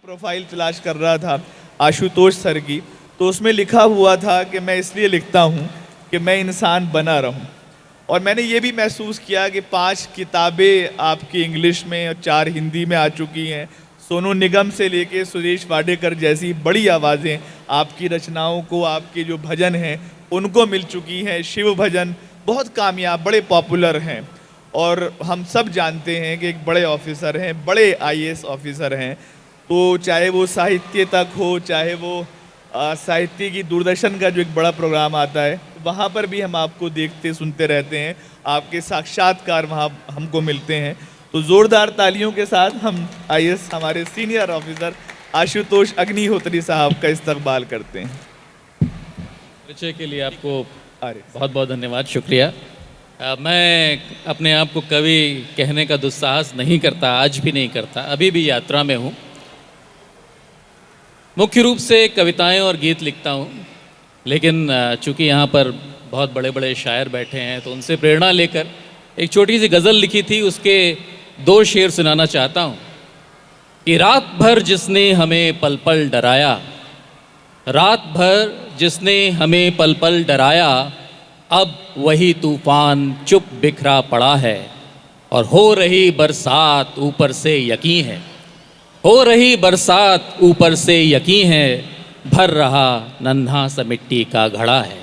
Profile तलाश कर रहा था आशुतोष सर की, तो उसमें लिखा हुआ था कि मैं इसलिए लिखता हूँ कि मैं इंसान बना रहूँ। और मैंने ये भी महसूस किया कि 5 किताबें आपकी इंग्लिश में और 4 हिंदी में आ चुकी हैं। सोनू निगम से लेके सुरेश वाडेकर जैसी बड़ी आवाज़ें आपकी रचनाओं को, आपके जो भजन हैं उनको मिल चुकी हैं। शिव भजन बहुत कामयाब, बड़े पॉपुलर हैं और हम सब जानते हैं कि एक बड़े ऑफिसर हैं, बड़े आईएएस ऑफिसर हैं। तो चाहे वो साहित्य तक हो, चाहे वो साहित्य की दूरदर्शन का जो एक बड़ा प्रोग्राम आता है, वहाँ पर भी हम आपको देखते सुनते रहते हैं, आपके साक्षात्कार वहाँ हमको मिलते हैं। तो ज़ोरदार तालियों के साथ हम आईएएस हमारे सीनियर ऑफिसर आशुतोष अग्निहोत्री साहब का इस्तकबाल करते हैं। परिचय के लिए आपको बहुत बहुत धन्यवाद, शुक्रिया। मैं अपने आप को कवि कहने का दुस्साहस नहीं करता, आज भी नहीं करता, अभी भी यात्रा में हूँ। मुख्य रूप से कविताएं और गीत लिखता हूँ, लेकिन चूंकि यहाँ पर बहुत बड़े बड़े शायर बैठे हैं तो उनसे प्रेरणा लेकर एक छोटी सी गज़ल लिखी थी, उसके 2 शेर सुनाना चाहता हूँ कि रात भर जिसने हमें पल पल डराया, रात भर जिसने हमें पल पल डराया, अब वही तूफान चुप बिखरा पड़ा है और हो रही बरसात ऊपर से यकीन है, हो रही बरसात ऊपर से यकीन है, भर रहा नन्हा सा मिट्टी का घड़ा है,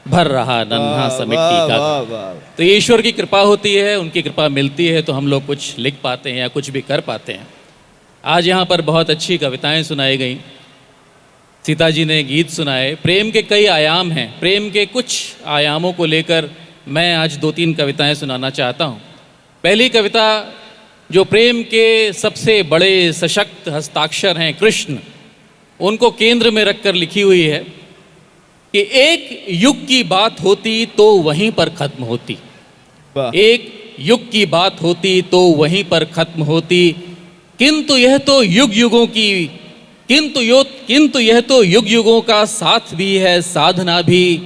भर रहा नन्हा सा मिट्टी का घड़ा। तो ईश्वर की कृपा होती है, उनकी कृपा मिलती है तो हम लोग कुछ लिख पाते हैं या कुछ भी कर पाते हैं। आज यहाँ पर बहुत अच्छी कविताएं सुनाई गई, सीता जी ने गीत सुनाए। प्रेम के कई आयाम हैं, प्रेम के कुछ आयामों को लेकर मैं आज 2-3 कविताएं सुनाना चाहता हूँ। पहली कविता जो प्रेम के सबसे बड़े सशक्त हस्ताक्षर हैं कृष्ण, उनको केंद्र में रखकर लिखी हुई है कि एक युग की बात होती तो वहीं पर खत्म होती, एक युग की बात होती तो वहीं पर खत्म होती, किंतु यह तो युग युगों की किंतु यह तो युग युगों का साथ भी है, साधना भी,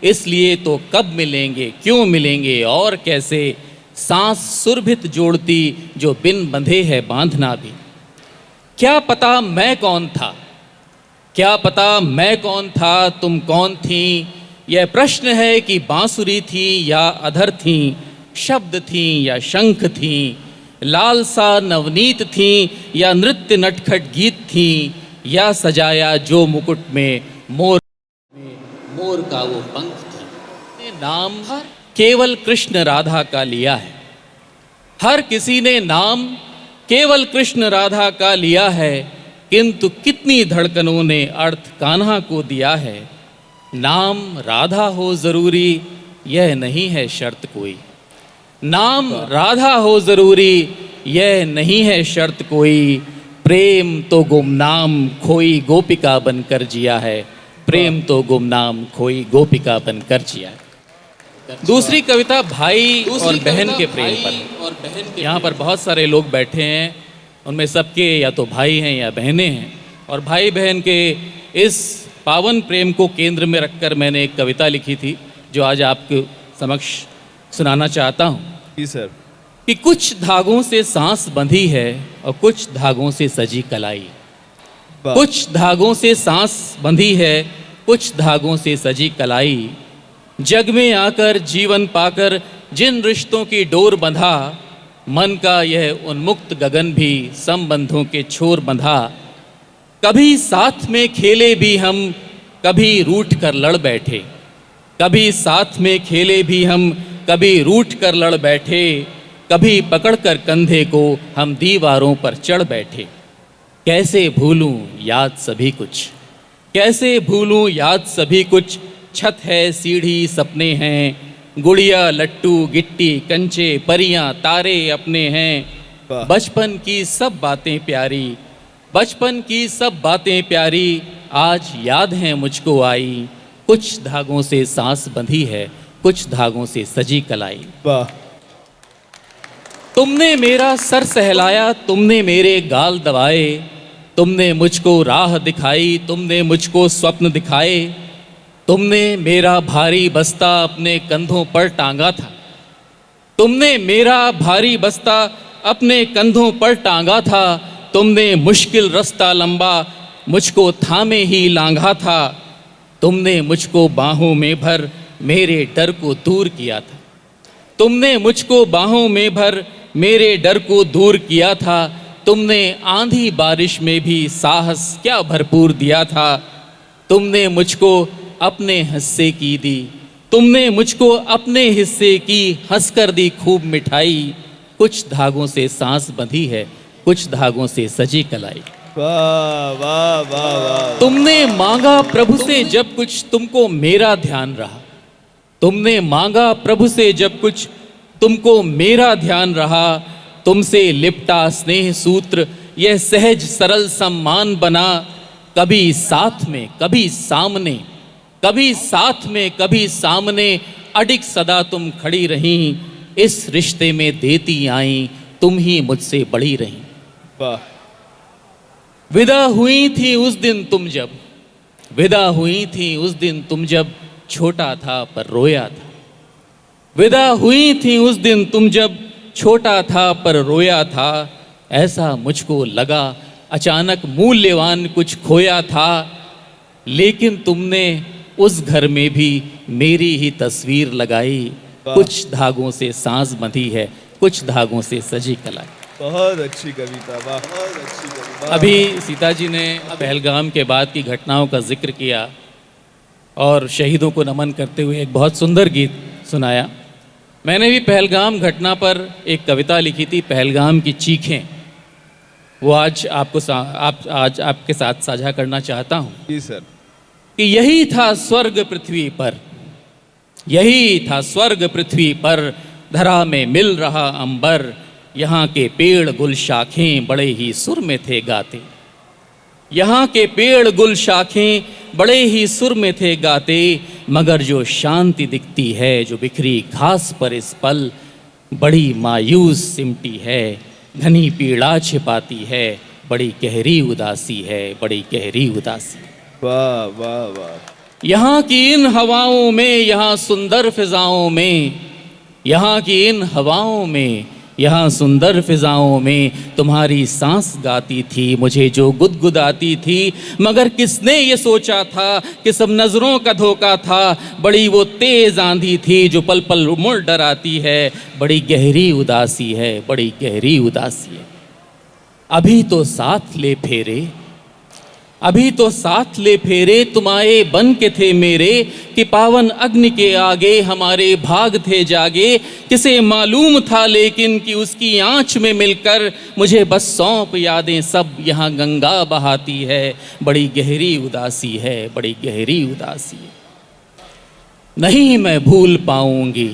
इसलिए तो कब मिलेंगे, क्यों मिलेंगे और कैसे, सांस सुरभित जोड़ती जो बिन बंधे है बांधना भी। क्या पता मैं कौन था, क्या पता मैं कौन था, तुम कौन थी, यह प्रश्न है कि बांसुरी थी या अधर थी, शब्द थी या शंख थी, लालसा नवनीत थी या नृत्य नटखट गीत थी, या सजाया जो मुकुट में मोर का वो पंख थी। नाम केवल कृष्ण राधा का लिया है, हर किसी ने नाम केवल कृष्ण राधा का लिया है, किंतु कितनी धड़कनों ने अर्थ कान्हा को दिया है। नाम राधा हो जरूरी यह नहीं है शर्त कोई, नाम राधा हो जरूरी यह नहीं है शर्त कोई, प्रेम तो गुमनाम खोई गोपिका बनकर जिया है, प्रेम तो गुमनाम खोई गोपिका बनकर जिया है। दूसरी कविता भाई और बहन के प्रेम पर। यहाँ पर बहुत सारे लोग बैठे हैं, उनमें सबके या तो भाई हैं या बहनें हैं, और भाई बहन के इस पावन प्रेम को केंद्र में रखकर मैंने एक कविता लिखी थी जो आज आपके समक्ष सुनाना चाहता हूँ। जी सर। कि कुछ धागों से सांस बंधी है और कुछ धागों से सजी कलाई, कुछ धागों से सांस बंधी है, कुछ धागों से सजी कलाई, जग में आकर जीवन पाकर जिन रिश्तों की डोर बंधा, मन का यह उन्मुक्त गगन भी संबंधों के छोर बंधा, कभी साथ में खेले भी हम, कभी रूठ कर लड़ बैठे, कभी साथ में खेले भी हम, कभी रूठ कर लड़ बैठे, कभी पकड़कर कंधे को हम दीवारों पर चढ़ बैठे, कैसे भूलूं याद सभी कुछ, कैसे भूलूं याद सभी कुछ, छत है सीढ़ी सपने हैं, गुड़िया लट्टू गिट्टी कंचे परियां तारे अपने हैं, बचपन की सब बातें प्यारी, बचपन की सब बातें प्यारी, आज याद हैं मुझको आई, कुछ धागों से सांस बंधी है, कुछ धागों से सजी कलाई। तुमने मेरा सर सहलाया, तुमने मेरे गाल दबाए, तुमने मुझको राह दिखाई, तुमने मुझको स्वप्न दिखाए, तुमने मेरा भारी बस्ता अपने कंधों पर टांगा था, तुमने मेरा भारी बस्ता अपने कंधों पर टांगा था, तुमने मुश्किल रास्ता लंबा मुझको थामे ही लांघा था, तुमने मुझको बाहों में भर मेरे डर को दूर किया था, तुमने मुझको बाहों में भर मेरे डर को दूर किया था, तुमने आंधी बारिश में भी साहस क्या भरपूर दिया था, तुमने मुझको अपने हिस्से की दी, तुमने मुझको अपने हिस्से की हंसकर दी खूब मिठाई, कुछ धागों से सांस बंधी है, कुछ धागों से सजी कलाई। वाह वाह वाह वाह। तुमने मांगा प्रभु से जब कुछ तुमको मेरा ध्यान रहा, तुमने मांगा प्रभु से जब कुछ तुमको मेरा ध्यान रहा, तुमसे लिपटा स्नेह सूत्र यह सहज सरल सम्मान बना, कभी साथ में कभी सामने, कभी साथ में कभी सामने, अडिग सदा तुम खड़ी रही, इस रिश्ते में देती आई तुम ही मुझसे बड़ी रही। वाह। विदा हुई थी उस दिन तुम जब, विदा हुई थी उस दिन तुम जब छोटा था पर रोया था, विदा हुई थी उस दिन तुम जब छोटा था पर रोया था, ऐसा मुझको लगा अचानक मूल्यवान कुछ खोया था, लेकिन तुमने उस घर में भी मेरी ही तस्वीर लगाई, कुछ धागों से सांस बंधी है, कुछ धागों से सजी कलाई। बहुत अच्छी कविता, वाह, बहुत अच्छी कविता। अभी सीता जी ने पहलगाम के बाद की घटनाओं का जिक्र किया और शहीदों को नमन करते हुए एक बहुत सुंदर गीत सुनाया। मैंने भी पहलगाम घटना पर एक कविता लिखी थी, पहलगाम की चीखें, वो आज आज आपके साथ साझा करना चाहता हूँ। जी सर। कि यही था स्वर्ग पृथ्वी पर, यही था स्वर्ग पृथ्वी पर, धरा में मिल रहा अंबर, यहाँ के पेड़ गुल शाखें बड़े ही सुर में थे गाते, यहाँ के पेड़ गुल शाखें बड़े ही सुर में थे गाते, मगर जो शांति दिखती है जो बिखरी घास पर इस पल, बड़ी मायूस सिमटी है, घनी पीड़ा छिपाती है, बड़ी गहरी उदासी है, बड़ी गहरी उदासी। वाह वाह वाह। यहाँ की इन हवाओं में, यहाँ सुंदर फिजाओं में, यहाँ की इन हवाओं में, यहाँ सुंदर फिजाओं में तुम्हारी सांस गाती थी, मुझे जो गुदगुदाती थी, मगर किसने ये सोचा था कि सब नज़रों का धोखा था, बड़ी वो तेज आंधी थी जो पल पल मुड़ डराती है, बड़ी गहरी उदासी है, बड़ी गहरी उदासी है। अभी तो साथ ले फेरे, अभी तो साथ ले फेरे तुम आए बन के थे मेरे, कि पावन अग्नि के आगे हमारे भाग थे जागे, किसे मालूम था लेकिन कि उसकी आँच में मिलकर मुझे बस सौंप यादें सब यहाँ गंगा बहाती है, बड़ी गहरी उदासी है, बड़ी गहरी उदासी है। नहीं मैं भूल पाऊंगी,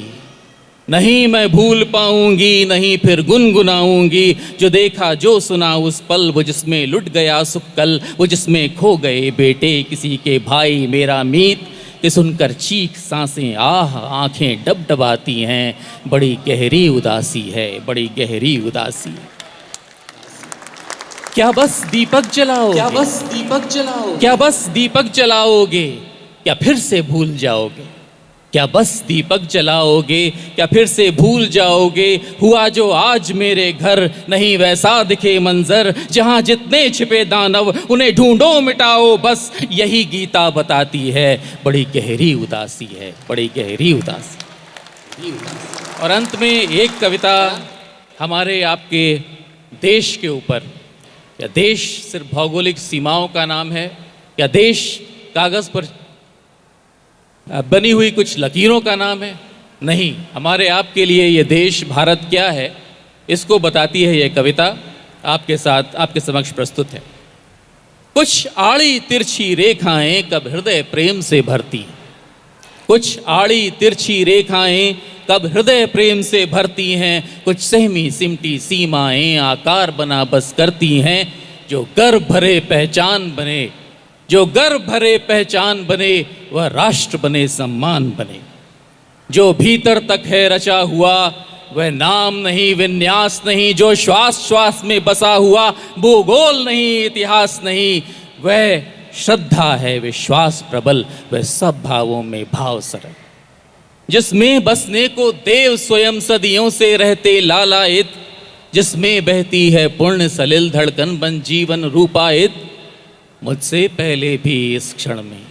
नहीं मैं भूल पाऊंगी, नहीं फिर गुनगुनाऊंगी, जो देखा जो सुना उस पल, वो जिसमें लुट गया सुख कल, वो जिसमें खो गए बेटे किसी के भाई मेरा मीत, कि सुनकर चीख सांसें आह आंखें डबडबाती हैं, बड़ी गहरी उदासी है, बड़ी गहरी उदासी है। क्या बस दीपक जलाओगे, क्या बस दीपक जलाओगे, क्या बस दीपक जलाओगे, क्या फिर से भूल जाओगे, क्या बस दीपक जलाओगे, क्या फिर से भूल जाओगे, हुआ जो आज मेरे घर नहीं वैसा दिखे मंजर, जहाँ जितने छिपे दानव उन्हें ढूंढो मिटाओ बस, यही गीता बताती है, बड़ी गहरी उदासी है, बड़ी गहरी उदासी। और अंत में एक कविता हमारे आपके देश के ऊपर, या देश सिर्फ भौगोलिक सीमाओं का नाम है, या देश कागज़ पर बनी हुई कुछ लकीरों का नाम है, नहीं, हमारे आपके लिए ये देश भारत क्या है इसको बताती है ये कविता, आपके साथ आपके समक्ष प्रस्तुत है। कुछ आड़ी तिरछी रेखाएं कब हृदय प्रेम से भरती हैं, कुछ आड़ी तिरछी रेखाएं कब हृदय प्रेम से भरती हैं, कुछ सहमी सिमटी सीमाएं आकार बना बस करती हैं, जो गर्व भरे पहचान बने, जो गर्व भरे पहचान बने, वह राष्ट्र बने सम्मान बने, जो भीतर तक है रचा हुआ वह नाम नहीं विन्यास नहीं, जो श्वास श्वास में बसा हुआ भूगोल नहीं इतिहास नहीं, वह श्रद्धा है विश्वास प्रबल, वह सब भावों में भाव सरल, जिसमें बसने को देव स्वयं सदियों से रहते लालायित, जिसमें बहती है पुण्य सलिल धड़कन बन जीवन रूपायित। मुझसे पहले भी इस क्षण में,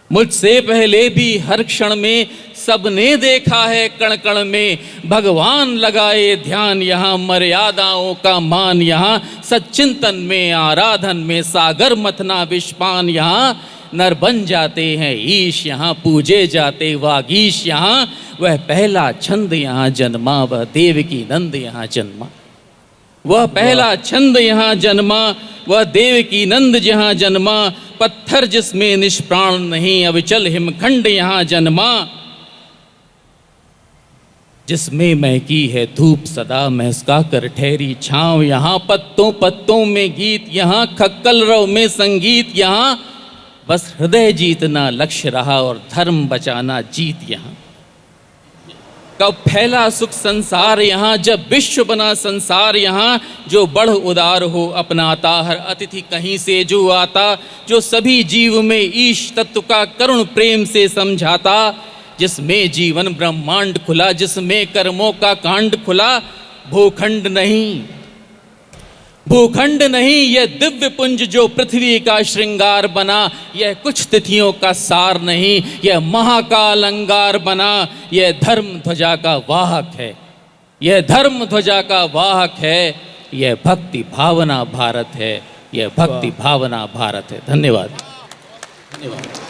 मुझसे पहले भी हर क्षण में सबने देखा है कण कण में भगवान लगाए ध्यान। यहाँ मर्यादाओं का मान, यहाँ सच्चिंतन में आराधन में सागर मथना विषपान। यहाँ नर बन जाते हैं ईश, यहाँ पूजे जाते वागीश। यहाँ वह पहला छंद यहाँ जन्मा, वह देवकी नंद यहाँ जन्मा। वह पहला छंद यहाँ जन्मा, वह देवकी नंद जहाँ जन्मा। पत्थर जिसमें निष्प्राण नहीं, अविचल हिमखंड यहाँ जन्मा। जिसमें महकी है धूप सदा महका कर ठहरी छाँव। यहाँ पत्तों पत्तों में गीत, यहाँ खक्कल रव में संगीत। यहाँ बस हृदय जीतना लक्ष्य रहा और धर्म बचाना जीत। यहाँ कब फैला सुख संसार, यहाँ जब विश्व बना संसार। यहाँ जो बढ़ उदार हो अपनाता हर अतिथि कहीं से जो आता। जो सभी जीव में ईश तत्व का करुण प्रेम से समझाता। जिसमें जीवन ब्रह्मांड खुला, जिसमें कर्मों का कांड खुला। भूखंड नहीं, भूखंड नहीं, यह दिव्य पुंज जो पृथ्वी का श्रृंगार बना। यह कुछ तिथियों का सार नहीं, यह महाकाल अंगार बना। यह धर्म ध्वजा का वाहक है, यह धर्म ध्वजा का वाहक है। यह भक्ति भावना भारत है, यह भक्ति भावना भारत है। धन्यवाद, धन्यवाद।